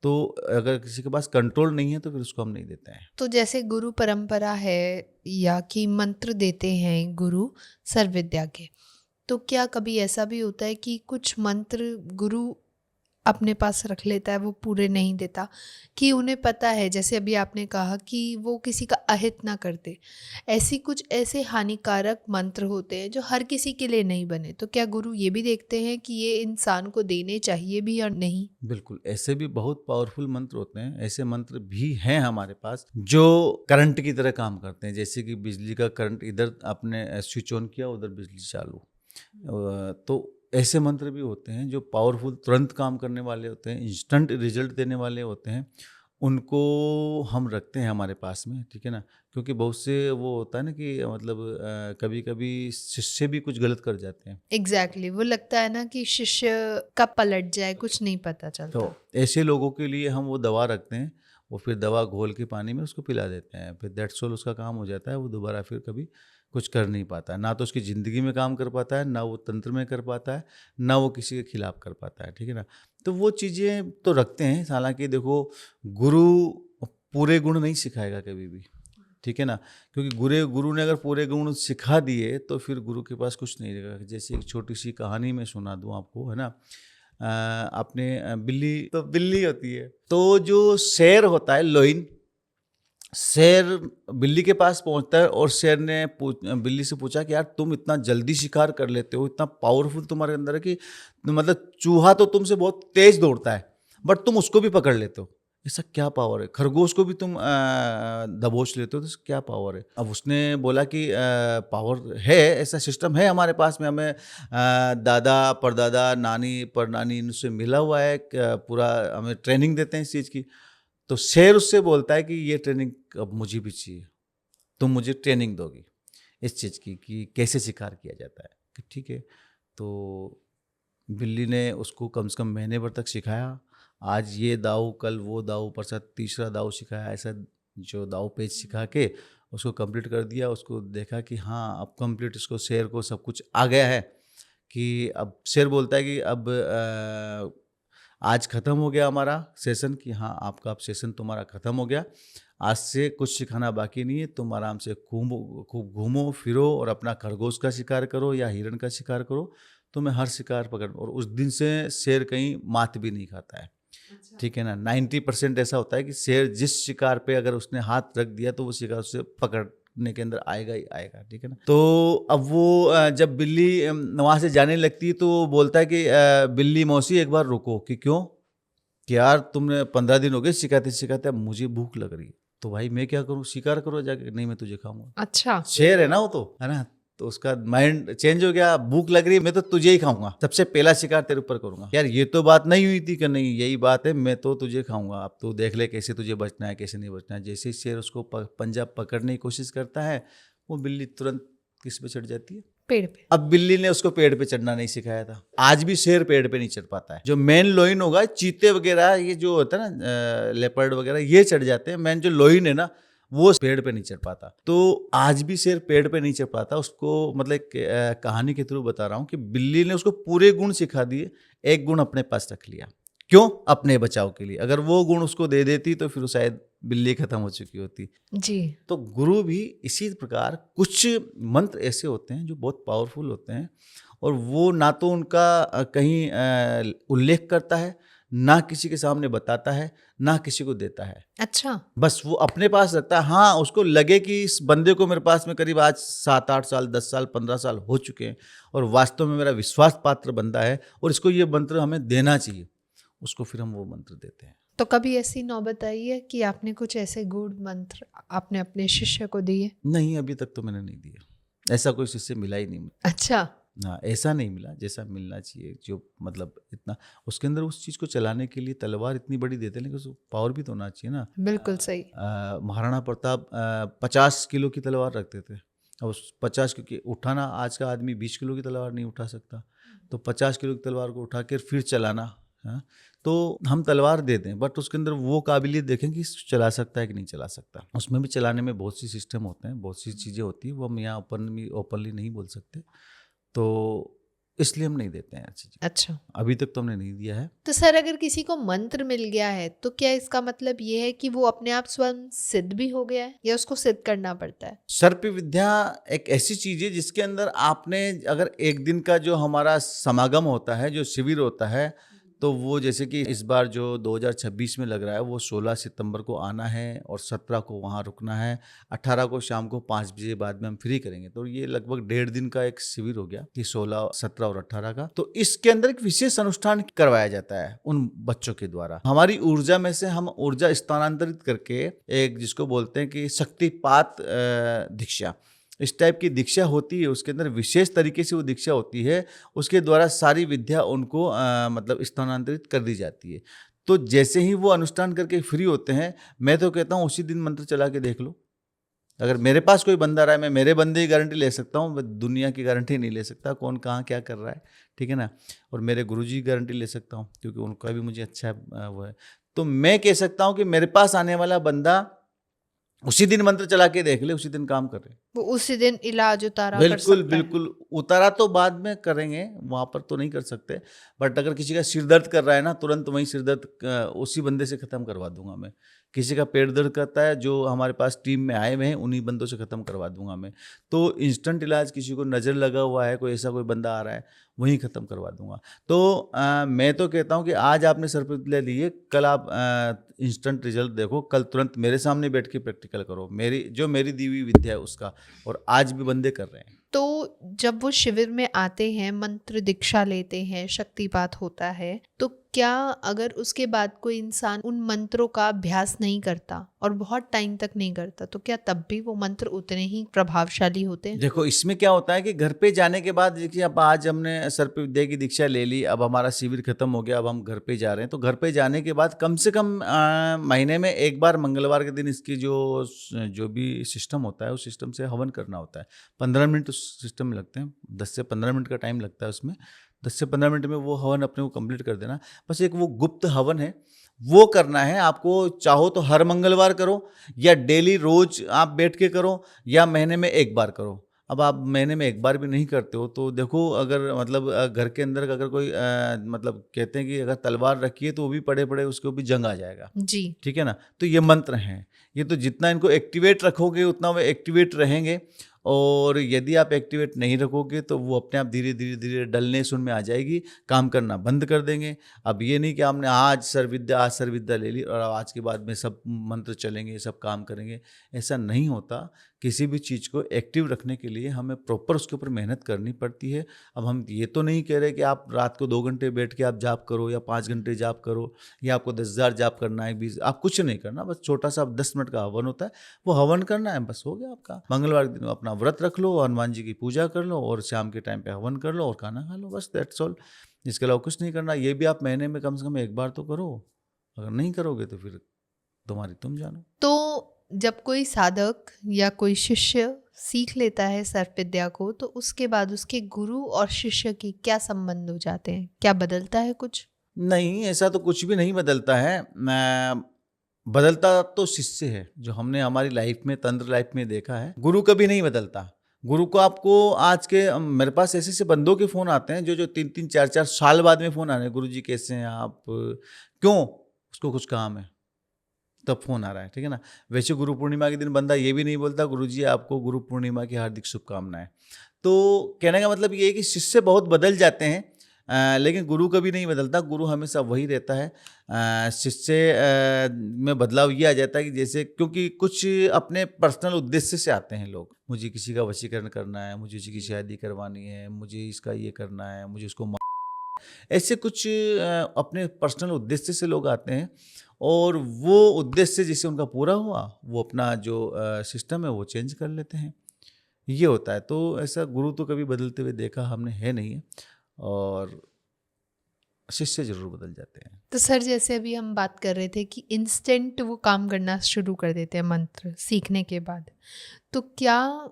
S2: तो अगर किसी के पास कंट्रोल नहीं है तो फिर उसको हम नहीं देते हैं।
S1: तो जैसे गुरु परंपरा है या कि मंत्र देते हैं गुरु सर्व विद्या के, तो क्या कभी ऐसा भी होता है कि कुछ मंत्र गुरु अपने पास रख लेता है, वो पूरे नहीं देता, कि उन्हें पता है, जैसे अभी आपने कहा कि वो किसी का अहित ना करते। ऐसी कुछ ऐसे हानिकारक मंत्र होते हैं जो हर किसी के लिए नहीं बने, तो क्या गुरु ये भी देखते हैं कि ये इंसान को देने चाहिए भी या नहीं?
S2: बिल्कुल, ऐसे भी बहुत पावरफुल मंत्र होते हैं, ऐसे मंत्र भी हैं हमारे पास जो करंट की तरह काम करते हैं। जैसे कि बिजली का करंट, इधर आपने स्विच ऑन किया, उधर बिजली चालू। तो ऐसे मंत्र भी होते हैं जो पावरफुल, तुरंत काम करने वाले होते हैं, इंस्टेंट रिजल्ट देने वाले होते हैं। उनको हम रखते हैं हमारे पास में, ठीक है ना। क्योंकि बहुत से वो होता है ना कि मतलब कभी कभी शिष्य भी कुछ गलत कर जाते हैं।
S1: एग्जैक्टली वो लगता है ना कि शिष्य कब पलट जाए कुछ नहीं पता
S2: तो
S1: चलता।
S2: ऐसे लोगों के लिए हम वो दवा रखते हैं, वो फिर दवा घोल के पानी में उसको पिला देते हैं, फिर दैट्स ऑल, उसका काम हो जाता है। वो दोबारा फिर कभी कुछ कर नहीं पाता है, ना तो उसकी ज़िंदगी में काम कर पाता है, ना वो तंत्र में कर पाता है, ना वो किसी के खिलाफ कर पाता है, ठीक है ना। तो वो चीज़ें तो रखते हैं। हालांकि देखो, गुरु पूरे गुण नहीं सिखाएगा कभी भी, ठीक है ना। क्योंकि गुरु ने अगर पूरे गुण सिखा दिए तो फिर गुरु के पास कुछ नहीं रहेगा। जैसे एक छोटी सी कहानी मैं सुना दूं आपको, है ना। आपने बिल्ली, तो बिल्ली होती है, तो जो शेर होता है, लोइन, शेर बिल्ली के पास पहुंचता है और शेर ने बिल्ली से पूछा कि यार तुम इतना जल्दी शिकार कर लेते हो, इतना पावरफुल तुम्हारे अंदर है कि मतलब चूहा तो तुमसे बहुत तेज दौड़ता है बट तुम उसको भी पकड़ लेते हो, ऐसा क्या पावर है? खरगोश को भी तुम दबोच लेते हो, तो क्या पावर है? अब उसने बोला कि पावर है, ऐसा सिस्टम है हमारे पास में, हमें दादा परदादा नानी परनानी इनसे मिला हुआ है, पूरा हमें ट्रेनिंग देते हैं इस चीज़ की। तो शेर उससे बोलता है कि ये ट्रेनिंग अब मुझे भी चाहिए, तुम मुझे ट्रेनिंग दोगी इस चीज़ की कि कैसे शिकार किया जाता है। कि ठीक है। तो बिल्ली ने उसको कम से कम महीने भर तक सिखाया, आज ये दाव कल वो दाव, परसात तीसरा दाव सिखाया, ऐसा जो दाव पेज सिखा के उसको कंप्लीट कर दिया। उसको देखा कि हाँ अब कंप्लीट, इसको शेर को सब कुछ आ गया है। कि अब शेर बोलता है कि अब आज ख़त्म हो गया हमारा सेशन, कि हाँ आपका अब सेशन तुम्हारा ख़त्म हो गया, आज से कुछ सिखाना बाकी नहीं है, तुम आराम से खूब घूमो फिरो और अपना खरगोश का शिकार करो या हिरण का शिकार करो, तुम्हें हर शिकार पकड़। और उस दिन से शेर कहीं मात भी नहीं खाता है, ठीक है ना। 90% ऐसा होता है कि शेर जिस शिकार पे अगर उसने हाथ रख दिया तो वो शिकार उससे पकड़ने के अंदर आएगा ही आएगा, ठीक है ना। तो अब वो जब बिल्ली वहाँ से जाने लगती है तो वो बोलता है कि बिल्ली मौसी एक बार रुको। कि क्यों? कि यार तुमने 15 दिन हो गए सिखाते सिखाते, अब मुझे भूख लग रही है। तो भाई मैं क्या करूँ? शिकार करो जाके। नहीं मैं तुझे खाऊंगा।
S1: अच्छा।
S2: शेर है ना वो, तो है ना। तो उसका माइंड चेंज हो गया, भूख लग रही है, मैं तो तुझे ही खाऊंगा, सबसे पहला शिकार तेरे ऊपर करूंगा। यार ये तो बात नहीं हुई थी कि नहीं यही बात है, मैं तो तुझे खाऊंगा, अब तू देख ले कैसे तुझे बचना है कैसे नहीं बचना है। जैसे ही शेर उसको पंजा पकड़ने की कोशिश करता है, वो बिल्ली तुरंत किस पे चढ़ जाती है?
S1: पेड़ पे।
S2: अब बिल्ली ने उसको पेड़ पे चढ़ना नहीं सिखाया था। आज भी शेर पेड़ पे नहीं चढ़ पाता है। जो मेन लोइन होगा, चीते वगैरह ये जो होता है ना, लेपर्ड वगैरह, ये चढ़ जाते हैं। मेन जो लोइन है ना, वो पेड़ पे नहीं चढ़ पाता। तो आज भी शेर पेड़ पे नहीं चढ़ पाता। उसको मतलब एक कहानी के थ्रू बता रहा हूँ कि बिल्ली ने उसको पूरे गुण सिखा दिए, एक गुण अपने पास रख लिया। क्यों? अपने बचाव के लिए। अगर वो गुण उसको दे देती तो फिर शायद बिल्ली खत्म हो चुकी होती
S1: जी।
S2: तो गुरु भी इसी प्रकार कुछ मंत्र ऐसे होते हैं जो बहुत पावरफुल होते हैं, और वो ना तो उनका कहीं उल्लेख करता है, ना किसी के सामने बताता है, ना किसी को देता है।
S1: अच्छा।
S2: बस वो अपने पास रखता है। हाँ, उसको लगे कि इस बंदे को मेरे पास में करीब आज 7-8 साल 10 साल 15 साल हो चुके हैं और वास्तव में मेरा विश्वास पात्र बंदा है और इसको ये मंत्र हमें देना चाहिए, उसको फिर हम वो मंत्र देते हैं।
S1: तो कभी ऐसी नौबत आई है कि आपने कुछ ऐसे गूढ़ मंत्र आपने अपने शिष्य को दिए?
S2: नहीं, अभी तक तो मैंने नहीं दिया। ऐसा कोई शिष्य मिला ही नहीं।
S1: अच्छा।
S2: ना, ऐसा नहीं मिला जैसा मिलना चाहिए। जो मतलब इतना उसके अंदर उस चीज़ को चलाने के लिए तलवार इतनी बड़ी देते हैं, लेकिन उसको पावर भी तो होना चाहिए ना।
S1: बिल्कुल सही।
S2: महाराणा प्रताप 50 किलो की तलवार रखते थे। अब उस 50, क्योंकि उठाना आज का आदमी 20 किलो की तलवार नहीं उठा सकता, तो 50 किलो की तलवार को उठा कर फिर चलाना। हाँ, तो हम तलवार दे दें बट उसके अंदर वो काबिलियत देखें कि चला सकता है कि नहीं चला सकता। उसमें भी चलाने में बहुत सी सिस्टम होते हैं, बहुत सी चीज़ें होती है, वो हम यहाँ ओपनली नहीं बोल सकते, तो इसलिए हम नहीं देते हैं चीज़ें।
S1: अच्छा।
S2: अभी तक तो हमने नहीं दिया है।
S1: तो सर अगर किसी को मंत्र मिल गया है तो क्या इसका मतलब ये है कि वो अपने आप स्वयं सिद्ध भी हो गया है या उसको सिद्ध करना पड़ता है?
S2: सर्प विद्या एक ऐसी चीज है जिसके अंदर आपने अगर एक दिन का जो हमारा समागम होता है, जो शिविर होता है, तो वो जैसे कि इस बार जो 2026 में लग रहा है वो 16 सितंबर को आना है और 17 को वहाँ रुकना है, 18 को शाम को 5 बजे बाद में हम फ्री करेंगे। तो ये लगभग 1.5 दिन का एक शिविर हो गया कि 16, 17 और 18 का। तो इसके अंदर एक विशेष अनुष्ठान करवाया जाता है उन बच्चों के द्वारा। हमारी ऊर्जा में से हम ऊर्जा स्थानांतरित करके एक जिसको बोलते हैं कि शक्तिपात दीक्षा, इस टाइप की दीक्षा होती है। उसके अंदर विशेष तरीके से वो दीक्षा होती है, उसके द्वारा सारी विद्या उनको मतलब स्थानांतरित कर दी जाती है। तो जैसे ही वो अनुष्ठान करके फ्री होते हैं, मैं तो कहता हूँ उसी दिन मंत्र चला के देख लो। अगर मेरे पास कोई बंदा रहा है, मैं मेरे बंदे की गारंटी ले सकता हूँ, मैं दुनिया की गारंटी नहीं ले सकता कौन कहाँ क्या कर रहा है, ठीक है ना। और मेरे गुरुजी की गारंटी ले सकता हूँ क्योंकि उनका भी मुझे अच्छा वो है। तो मैं कह सकता हूँ कि मेरे पास आने वाला बंदा उसी दिन मंत्र चला के देख ले, उसी दिन काम कर रहे।
S1: वो उसी दिन इलाज उतारा कर
S2: बिल्कुल
S1: सकता है।
S2: बिल्कुल, उतारा तो बाद में करेंगे, वहाँ पर तो नहीं कर सकते। बट अगर किसी का सिर दर्द कर रहा है ना, तुरंत वहीं सिर दर्द उसी बंदे से ख़त्म करवा दूंगा मैं। किसी का पेट दर्द करता है, जो हमारे पास टीम में आए हुए हैं, उन्हीं बंदों से ख़त्म करवा दूंगा मैं। तो इंस्टेंट इलाज, किसी को नज़र लगा हुआ है, कोई ऐसा कोई बंदा आ रहा है, वहीं ख़त्म करवा दूंगा। तो मैं तो कहता हूँ कि आज आपने सर्पविद्या ली है, कल आप इंस्टेंट रिजल्ट देखो, कल तुरंत मेरे सामने बैठ के प्रैक्टिकल करो, मेरी दी हुई विद्या है उसका। और आज भी बंदे कर रहे हैं।
S1: तो जब वो शिविर में आते हैं, मंत्र दीक्षा लेते हैं, शक्तिपात होता है, तो क्या अगर उसके बाद कोई इंसान उन मंत्रों का अभ्यास नहीं करता और बहुत टाइम तक नहीं करता, तो क्या तब भी वो मंत्र उतने ही प्रभावशाली होते हैं?
S2: देखो, इसमें क्या होता है कि घर पे जाने के बाद, देखिए अब आज हमने सर्पविद्या की दीक्षा ले ली, अब हमारा शिविर खत्म हो गया, अब हम घर पे जा रहे हैं। तो घर पे जाने के बाद कम से कम महीने में एक बार मंगलवार के दिन इसकी जो भी सिस्टम होता है उस सिस्टम से हवन करना होता है। 15 मिनट उस सिस्टम में लगते हैं, 10 से 15 मिनट का टाइम लगता है उसमें। 10 से 15 मिनट में वो हवन अपने को कंप्लीट कर देना। बस एक वो गुप्त हवन है, वो करना है आपको। चाहो तो हर मंगलवार करो, या डेली रोज आप बैठ के करो, या महीने में एक बार करो। अब आप महीने में एक बार भी नहीं करते हो तो देखो, अगर मतलब घर के अंदर अगर कोई मतलब कहते हैं कि अगर तलवार रखी है तो वो भी पड़े पड़े उसको भी जंग आ जाएगा
S1: जी।
S2: ठीक है ना। तो ये मंत्र हैं, ये तो जितना इनको एक्टिवेट रखोगे उतना वो एक्टिवेट रहेंगे। और यदि आप एक्टिवेट नहीं रखोगे तो वो अपने आप धीरे धीरे धीरे डलनेस उनमें आ जाएगी, काम करना बंद कर देंगे। अब ये नहीं कि आपने आज सर्वविद्या ले ली और आज के बाद में सब मंत्र चलेंगे, सब काम करेंगे, ऐसा नहीं होता। किसी भी चीज़ को एक्टिव रखने के लिए हमें प्रॉपर उसके ऊपर मेहनत करनी पड़ती है। अब हम ये तो नहीं कह रहे कि आप रात को 2 घंटे बैठ के आप जाप करो या 5 घंटे जाप करो, या आपको 10,000 जाप करना है, 20, आप कुछ नहीं करना। बस छोटा सा 10 मिनट का हवन होता है, वो हवन करना है, बस हो गया आपका। मंगलवार के दिन अपना व्रत रख लो, हनुमान जी की पूजा कर लो और शाम के टाइम पे हवन कर लो और खाना खा लो, बस दैट्स ऑल। इसके अलावा कुछ नहीं करना। ये भी आप महीने में कम से कम एक बार तो करो, अगर नहीं करोगे तो फिर तुम्हारी तुम जानो।
S1: तो जब कोई साधक या कोई शिष्य सीख लेता है सर्पविद्या को, तो उसके बाद उसके गुरु और शिष्य की क्या संबंध हो जाते हैं? क्या बदलता है कुछ?
S2: नहीं, ऐसा तो कुछ भी नहीं बदलता है। बदलता तो शिष्य है, जो हमने हमारी लाइफ में, तंत्र लाइफ में देखा है। गुरु कभी नहीं बदलता। गुरु को आपको आज के मेरे पास ऐसे ऐसे बंदों के फ़ोन आते हैं जो 3-3 4-4 साल बाद में फ़ोन आ रहे हैं, गुरुजी कैसे हैं आप, क्यों, उसको कुछ काम है तब फ़ोन आ रहा है, ठीक है ना। वैसे गुरु पूर्णिमा के दिन बंदा ये भी नहीं बोलता गुरुजी आपको गुरु पूर्णिमा की हार्दिक शुभकामनाएं। तो कहने का मतलब ये है कि शिष्य बहुत बदल जाते हैं, लेकिन गुरु कभी नहीं बदलता। गुरु हमेशा वही रहता है। शिष्य में बदलाव ये आ जाता है कि जैसे, क्योंकि कुछ अपने पर्सनल उद्देश्य से आते हैं लोग, मुझे किसी का वशीकरण करना है, मुझे किसी की शादी करवानी है, मुझे इसका ये करना है, मुझे उसको ऐसे कुछ अपने पर्सनल उद्देश्य से लोग आते हैं, और वो उद्देश्य जिससे उनका पूरा हुआ वो अपना जो सिस्टम है वो चेंज कर लेते हैं, ये होता है। तो ऐसा गुरु तो कभी बदलते हुए देखा हमने है नहीं है, और शिष्य जरूर बदल जाते हैं।
S1: तो सर, जैसे अभी हम बात कर रहे थे कि इंस्टेंट वो काम करना शुरू कर देते हैं मंत्र सीखने के बाद, तो क्या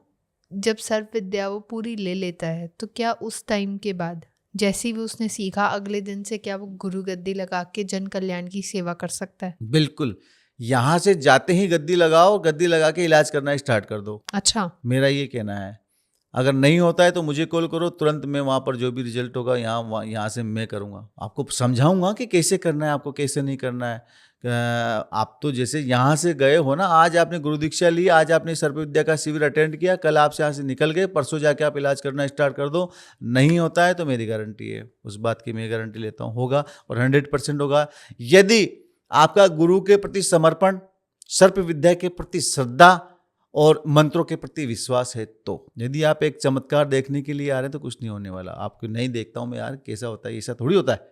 S1: जब सर्पविद्या वो पूरी ले लेता है तो क्या उस टाइम के बाद जैसे ही वो उसने सीखा, अगले दिन से क्या वो गुरु गद्दी लगा के जन कल्याण की सेवा कर सकता है?
S2: बिल्कुल, यहाँ से जाते ही गद्दी लगाओ, गद्दी लगा के इलाज करना स्टार्ट कर दो।
S1: अच्छा।
S2: मेरा ये कहना है। अगर नहीं होता है तो मुझे कॉल करो, तुरंत मैं वहाँ पर जो भी रिजल्ट होगा यहाँ से मैं करूँगा, आपको समझाऊंगा कि कैसे करना है, आपको कैसे नहीं करना है। आप तो जैसे यहाँ से गए हो ना, आज आपने गुरु दीक्षा ली, आज आपने सर्प विद्या का शिविर अटेंड किया, कल आप से यहाँ से निकल गए, परसों जाके आप इलाज करना स्टार्ट कर दो, नहीं होता है तो मेरी गारंटी है, उस बात की मैं गारंटी लेता हूँ, होगा और 100% होगा। यदि आपका गुरु के प्रति समर्पण, सर्प विद्या के प्रति श्रद्धा और मंत्रों के प्रति विश्वास है तो। यदि आप एक चमत्कार देखने के लिए आ रहे हैं तो कुछ नहीं होने वाला, आपको नहीं देखता हूँ मैं यार कैसा होता है, ऐसा थोड़ी होता है,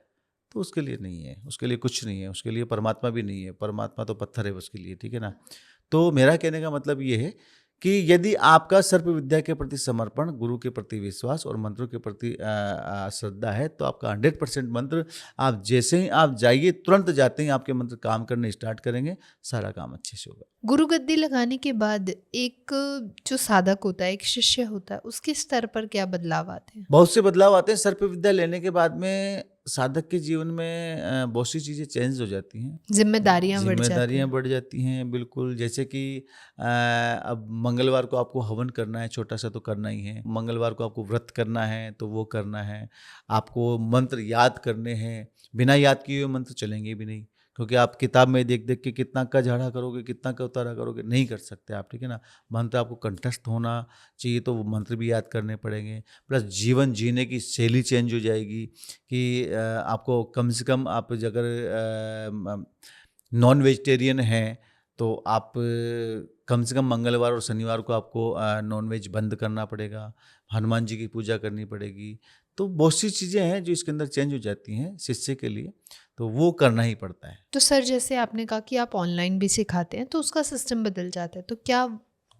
S2: तो उसके लिए नहीं है, उसके लिए कुछ नहीं है, उसके लिए परमात्मा भी नहीं है, परमात्मा तो पत्थर है उसके लिए, ठीक है ना। तो मेरा कहने का मतलब ये है कि यदि आपका सर्प विद्या के प्रति समर्पण, गुरु के प्रति विश्वास और मंत्रों के प्रति श्रद्धा है तो आपका 100% मंत्र, आप जैसे ही आप जाइए तुरंत जाते ही आपके मंत्र काम करने स्टार्ट करेंगे, सारा काम अच्छे से होगा।
S1: गुरु गद्दी लगाने के बाद एक जो साधक होता है, एक शिष्य होता है, उसके स्तर पर क्या बदलाव आते हैं?
S2: बहुत से बदलाव आते हैं। सर्प विद्या लेने के बाद में साधक के जीवन में बहुत सी चीज़ें चेंज हो जाती हैं,
S1: जिम्मेदारियां बढ़ जाती
S2: जिम्मेदारियां
S1: हैं।
S2: बढ़ जाती हैं, बिल्कुल। जैसे कि अब मंगलवार को आपको हवन करना है, छोटा सा तो करना ही है, मंगलवार को आपको व्रत करना है तो वो करना है, आपको मंत्र याद करने हैं, बिना याद किए हुए मंत्र चलेंगे भी नहीं, क्योंकि आप किताब में देख देख के कितना का झाड़ा करोगे, कितना का उतारा करोगे, नहीं कर सकते आप, ठीक है ना। मंत्र आपको कंठस्थ होना चाहिए तो वो मंत्र भी याद करने पड़ेंगे, प्लस जीवन जीने की शैली चेंज हो जाएगी कि आपको कम से कम, आप अगर नॉन वेजिटेरियन हैं तो आप कम से कम मंगलवार और शनिवार को आपको नॉन वेज बंद करना पड़ेगा, हनुमान जी की पूजा करनी पड़ेगी। तो बहुत सी चीज़ें हैं जो इसके अंदर चेंज हो जाती हैं शिष्य के लिए, तो वो करना ही पड़ता है।
S1: तो सर, जैसे आपने कहा कि आप ऑनलाइन भी सिखाते हैं, तो उसका सिस्टम बदल जाता है, तो क्या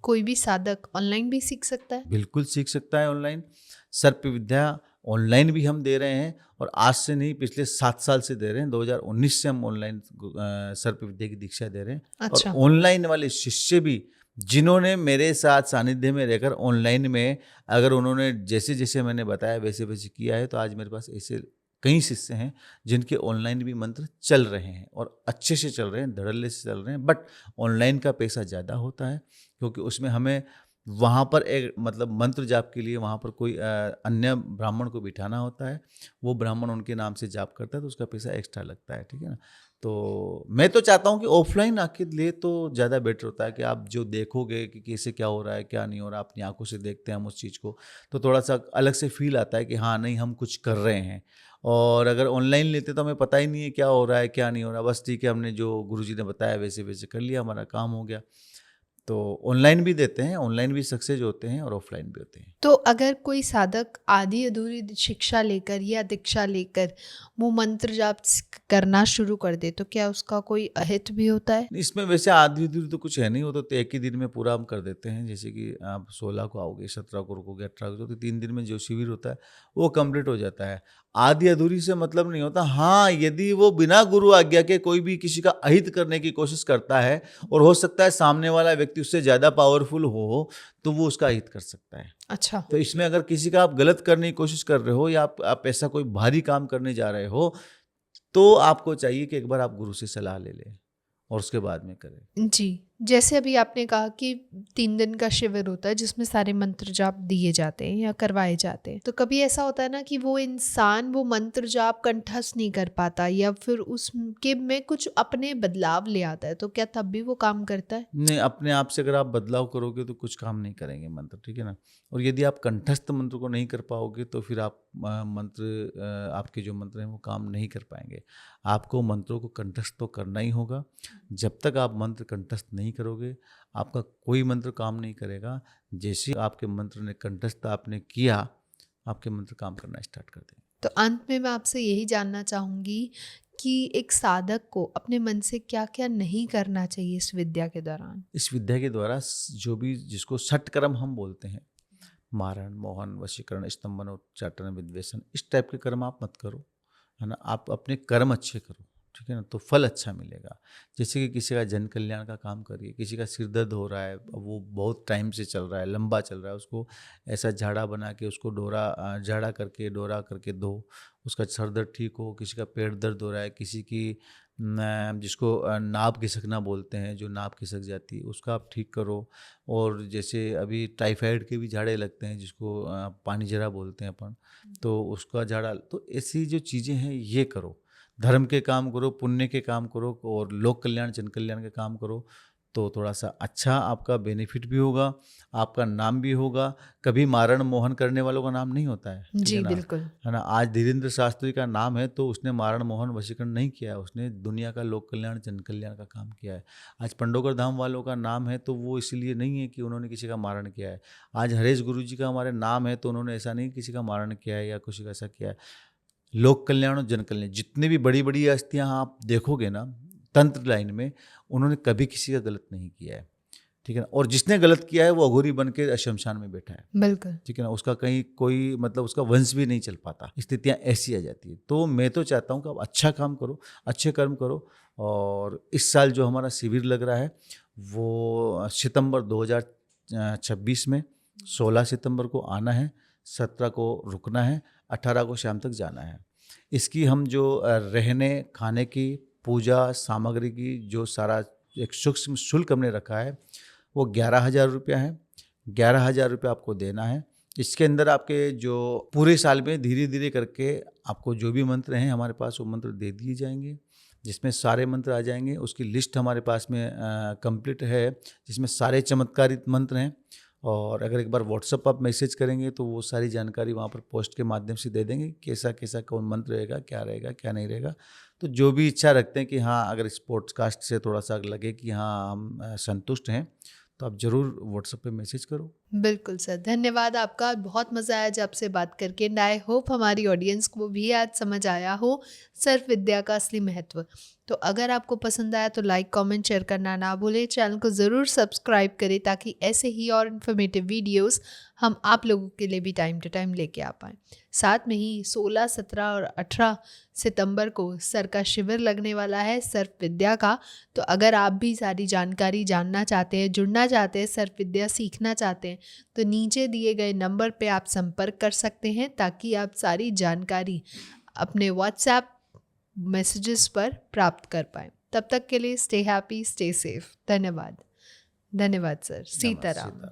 S1: कोई भी साधक ऑनलाइन भी सीख सकता है?
S2: बिल्कुल सीख सकता है ऑनलाइन। सर्प विद्या ऑनलाइन भी हम दे रहे हैं, और आज से नहीं, पिछले 7 साल से दे रहे हैं। 2019 से हम ऑनलाइन सर्प विद्या की दीक्षा दे रहे हैं।
S1: अच्छा।
S2: और ऑनलाइन वाले शिष्य भी जिन्होंने मेरे साथ सानिध्य में रहकर ऑनलाइन में, अगर उन्होंने जैसे जैसे मैंने बताया वैसे वैसे किया है, तो आज मेरे पास ऐसे कई शिष्य हैं जिनके ऑनलाइन भी मंत्र चल रहे हैं और अच्छे से चल रहे हैं, धड़ल्ले से चल रहे हैं। बट ऑनलाइन का पैसा ज़्यादा होता है, क्योंकि उसमें हमें वहाँ पर एक मतलब मंत्र जाप के लिए वहाँ पर कोई अन्य ब्राह्मण को बिठाना होता है, वो ब्राह्मण उनके नाम से जाप करता है, तो उसका पैसा एक्स्ट्रा लगता है, ठीक है ना। तो मैं तो चाहता हूँ कि ऑफलाइन आके ले तो ज़्यादा बेटर होता है, कि आप जो देखोगे कि कैसे क्या हो रहा है क्या नहीं हो रहा, अपनी आंखों से देखते हैं हम उस चीज़ को, तो थोड़ा सा अलग से फील आता है कि हाँ नहीं, हम कुछ कर रहे हैं। और अगर ऑनलाइन लेते तो हमें पता ही नहीं है क्या हो रहा है क्या नहीं हो रहा, बस ठीक है, हमने जो गुरुजी ने बताया वैसे वैसे कर लिया, हमारा काम हो गया। तो ऑनलाइन भी देते हैं, ऑनलाइन भी सक्सेस होते हैं और ऑफलाइन भी होते हैं।
S1: तो अगर कोई साधक आधी अधूरी शिक्षा लेकर या दीक्षा लेकर वो मंत्र जाप करना शुरू कर दे, तो क्या उसका कोई अहित भी होता है?
S2: इसमें वैसे आधी अधूरी तो कुछ है नहीं, वो तो एक ही दिन में पूरा हम कर देते हैं। जैसे कि आप 16 को आओगे, 17 को रुकोगे, 18 को, तो 3 दिन में जो शिविर होता है वो कंप्लीट हो जाता है। आधी अधूरी से मतलब नहीं होता। हाँ, यदि वो बिना गुरु आज्ञा के कोई भी किसी का अहित करने की कोशिश करता है, और हो सकता है सामने वाला व्यक्ति उससे ज़्यादा पावरफुल हो, तो वो उसका अहित कर सकता है।
S1: अच्छा।
S2: तो इसमें अगर किसी का आप गलत करने की कोशिश कर रहे हो, या आप ऐसा कोई भारी काम करने जा रहे हो, तो आपको चाहिए कि एक बार आप गुरु से सलाह ले लें और उसके बाद में करें।
S1: जी। जैसे अभी आपने कहा कि 3 दिन का शिविर होता है जिसमें सारे मंत्र जाप दिए जाते हैं या करवाए जाते हैं, तो कभी ऐसा होता है ना कि वो इंसान वो मंत्र जाप कंठस्थ नहीं कर पाता, या फिर उसके में कुछ अपने बदलाव ले आता है, तो क्या तब भी वो काम करता है?
S2: नहीं, अपने आप से अगर आप बदलाव करोगे तो कुछ काम नहीं करेंगे मंत्र, ठीक है ना। और यदि आप कंठस्थ मंत्र को नहीं कर पाओगे तो फिर आप आपके जो मंत्र हैं वो काम नहीं कर पाएंगे। आपको मंत्रों को कंठस्थ तो करना ही होगा। जब तक आप मंत्र कंठस्थ नहीं करोगे, आपका कोई मंत्र काम नहीं करेगा। जैसे आपके मंत्र ने कंठस्थ आपने किया, आपके मंत्र काम करना स्टार्ट कर देंगे।
S1: तो अंत में मैं आपसे यही जानना चाहूँगी कि एक साधक को अपने मन से क्या क्या नहीं करना चाहिए इस विद्या के दौरान?
S2: इस विद्या के द्वारा जो भी, जिसको षटकर्म हम बोलते हैं, मारण, मोहन, वशीकरण, स्तंभन, उच्चाटन, विद्वेषण, इस टाइप के कर्म आप मत करो, है ना। आप अपने कर्म अच्छे करो, ठीक है ना, तो फल अच्छा मिलेगा। जैसे कि किसी का जन कल्याण का काम करिए, किसी का सिर दर्द हो रहा है, वो बहुत टाइम से चल रहा है, लंबा चल रहा है, उसको ऐसा झाड़ा बना के उसको झाड़ा करके डोरा करके दो, उसका सर दर्द ठीक हो। किसी का पेट दर्द हो रहा है, किसी की जिसको नाभ खिसकना बोलते हैं, जो नाभ खिसक जाती है उसका आप ठीक करो। और जैसे अभी टाइफाइड के भी झाड़े लगते हैं जिसको पानी जरा बोलते हैं अपन, तो उसका झाड़ा, तो ऐसी जो चीज़ें हैं ये करो। धर्म के काम करो, पुण्य के काम करो और लोक कल्याण जन कल्याण के काम करो, तो थोड़ा सा अच्छा आपका बेनिफिट भी होगा, आपका नाम भी होगा। कभी मारण मोहन करने वालों का नाम नहीं होता है, ठीक
S1: जी
S2: है ना,
S1: बिल्कुल।
S2: है ना। आज धीरेन्द्र शास्त्री का नाम है तो उसने मारण मोहन वशीकरण नहीं किया है, उसने दुनिया का लोक कल्याण जन कल्याण का काम किया है। आज पंडोकर धाम वालों का नाम है तो वो इसलिए नहीं है कि उन्होंने किसी का मारण किया है। आज हरेश गुरु जी का हमारे नाम है तो उन्होंने ऐसा नहीं किसी का मारण किया है या कुछ ऐसा किया है। लोक कल्याण और जन कल्याण, जितने भी बड़ी बड़ी हस्तियाँ आप देखोगे ना तंत्र लाइन में, उन्होंने कभी किसी का गलत नहीं किया है, ठीक है ना। और जिसने गलत किया है वो अघोरी बन के शमशान में बैठा है,
S1: बिल्कुल।
S2: ठीक है ना। उसका कहीं कोई मतलब उसका वंश भी नहीं चल पाता, स्थितियाँ ऐसी आ जाती है। तो मैं तो चाहता हूँ कि आप अच्छा काम करो, अच्छे कर्म करो। और इस साल जो हमारा शिविर लग रहा है वो सितंबर 2026 में 16 सितंबर को आना है, 17 को रुकना है, 18 को शाम तक जाना है। इसकी हम जो रहने खाने की पूजा सामग्री की जो सारा एक सूक्ष्म शुल्क हमने रखा है वो 11,000 रुपया है। 11,000 रुपये आपको देना है। इसके अंदर आपके जो पूरे साल में धीरे धीरे करके आपको जो भी मंत्र हैं हमारे पास वो मंत्र दे दिए जाएंगे, जिसमें सारे मंत्र आ जाएंगे। उसकी लिस्ट हमारे पास में कंप्लीट है जिसमें सारे चमत्कारित मंत्र हैं। और अगर एक बार व्हाट्सएप आप मैसेज करेंगे तो वो सारी जानकारी वहाँ पर पोस्ट के माध्यम से दे देंगे, कैसा कैसा कौन मंत्र रहेगा, क्या नहीं रहेगा। तो जो भी इच्छा रखते हैं कि हाँ अगर इस पॉडकास्ट से थोड़ा सा लगे कि हाँ हम संतुष्ट हैं, तो आप ज़रूर व्हाट्सएप पे मैसेज करो।
S1: बिल्कुल सर, धन्यवाद आपका। बहुत मज़ा आया जब आपसे बात करके एंड आई होप हमारी ऑडियंस को भी आज समझ आया हो सर्व विद्या का असली महत्व। तो अगर आपको पसंद आया तो लाइक कमेंट शेयर करना ना भूलें। चैनल को ज़रूर सब्सक्राइब करें ताकि ऐसे ही और इन्फॉर्मेटिव वीडियोस हम आप लोगों के लिए भी टाइम टू टाइम लेके आ पाएँ। साथ में ही 16, 17 और 18 सितंबर को सर का शिविर लगने वाला है सर्व विद्या का। तो अगर आप भी सारी जानकारी जानना चाहते हैं, जुड़ना चाहते हैं, सर्व विद्या सीखना चाहते हैं, तो नीचे दिए गए नंबर पे आप संपर्क कर सकते हैं ताकि आप सारी जानकारी अपने व्हाट्सएप मैसेजेस पर प्राप्त कर पाएँ। तब तक के लिए स्टे हैप्पी, स्टे सेफ। धन्यवाद। धन्यवाद सर। सीताराम।